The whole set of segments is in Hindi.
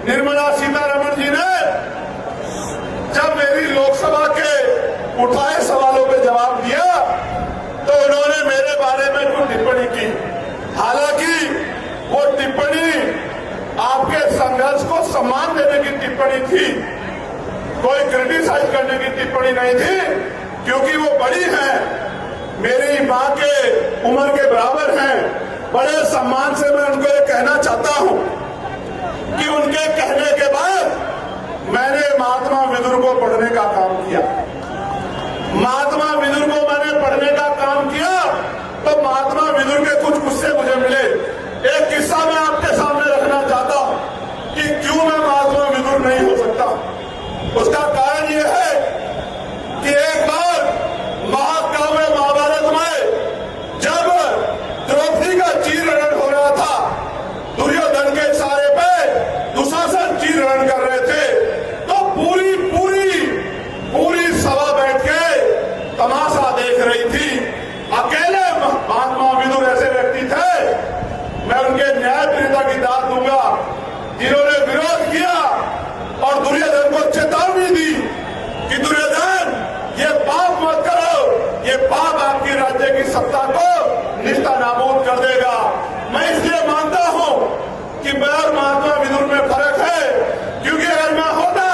निर्मला सीतारमण जी ने जब मेरी लोकसभा के उठाए सवालों पे जवाब दिया तो उन्होंने मेरे बारे में कुछ टिप्पणी की। हालांकि वो टिप्पणी आपके संघर्ष को सम्मान देने की टिप्पणी थी, कोई क्रिटिसाइज करने की टिप्पणी नहीं थी, क्योंकि वो बड़ी हैं, मेरी मां के उम्र के बराबर हैं। बड़े सम्मान से मैं उनको ये कहना चाहता हूं कि उनके कहने के बाद मैंने महात्मा विदुर को पढ़ने का काम किया। महात्मा विदुर को मैंने पढ़ने का काम किया तो महात्मा विदुर के कुछ गुस्से मुझे मिले। एक किस्सा मैं आपके सामने रखना चाहता हूं कि क्यों मैं महात्मा विदुर नहीं हो सकता। उसका कारण यह है कि एक बार महाकाव्य महाभारत में जब द्रौपदी का चीरहरण हो रहा था, दुर्योधन के इशारे पे दुशासन चीरहरण कर रहे थे, तो पूरी पूरी पूरी सभा बैठ के तमाशा देख रही थी। अकेले महात्मा विदुर ऐसे व्यक्ति थे, मैं उनके न्यायप्रियता की दाद दूंगा, जिन्होंने विरोध किया और दुर्योधन को चेतावनी दी कि दुर्योधन ये पाप मत करो, ये पाप आपकी राज्य की सत्ता को निष्ठा नाबूद कर देगा। मैं इसलिए मानता हूं कि मैं और महात्मा विदुर में फर्क है, क्योंकि अगर मैं होता,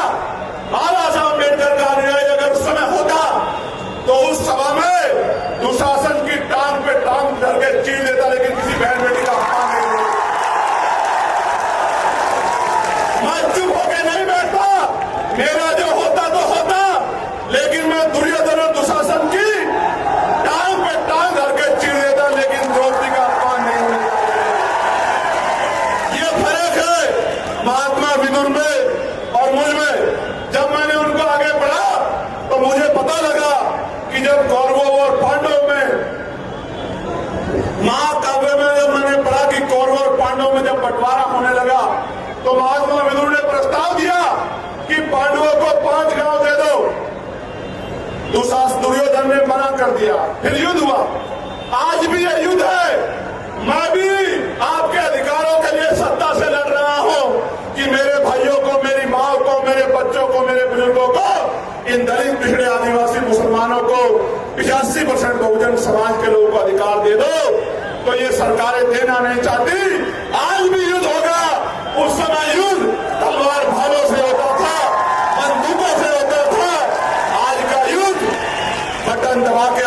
बाबा साहब अम्बेडकर का अनुयायी अगर उस समय होता तो उस सभा में दुशासन की टांग पे टांग धर के चीर देता, लेकिन किसी बहन बेटी का अपमान नहीं होता। मैं चुप होकर नहीं बैठता, मेरा जो होता तो होता, लेकिन मैं दुर्योधन और दुशासन की टांग पे टांग धर के चीर देता, लेकिन द्रौपदी का अपमान नहीं होता। ये फर्क है महात्मा विदुर में और मुझ में। जब मैंने उनको आगे पढ़ा तो मुझे पता लगा कि जब कौरवों और पांडवों में, महाकाव्य में जब मैंने पढ़ा कि कौरवों और पांडवों में जब बंटवारा होने लगा तो महात्मा विदुर ने प्रस्ताव दिया कि पांडवों को 5 गांव दे दो। दुर्योधन ने मना कर दिया, फिर युद्ध हुआ। आज भी यह युद्ध है। मैं भी आपके अधिकारों के लिए सत्ता से लड़ रहा हूं कि मेरे भाइयों को, मेरी मां को, मेरे बच्चों को, मेरे बुजुर्गों को, इन दलित पिछड़े आदिवासी मुसलमानों को 85% बहुजन समाज के लोगों को अधिकार दे दो। तो ये सरकारें देना नहीं चाहती। आज भी युद्ध होगा। उस समय युद्ध तलवार भालों से होता था, बंदूकों से होता था। आज का युद्ध बटन दबा के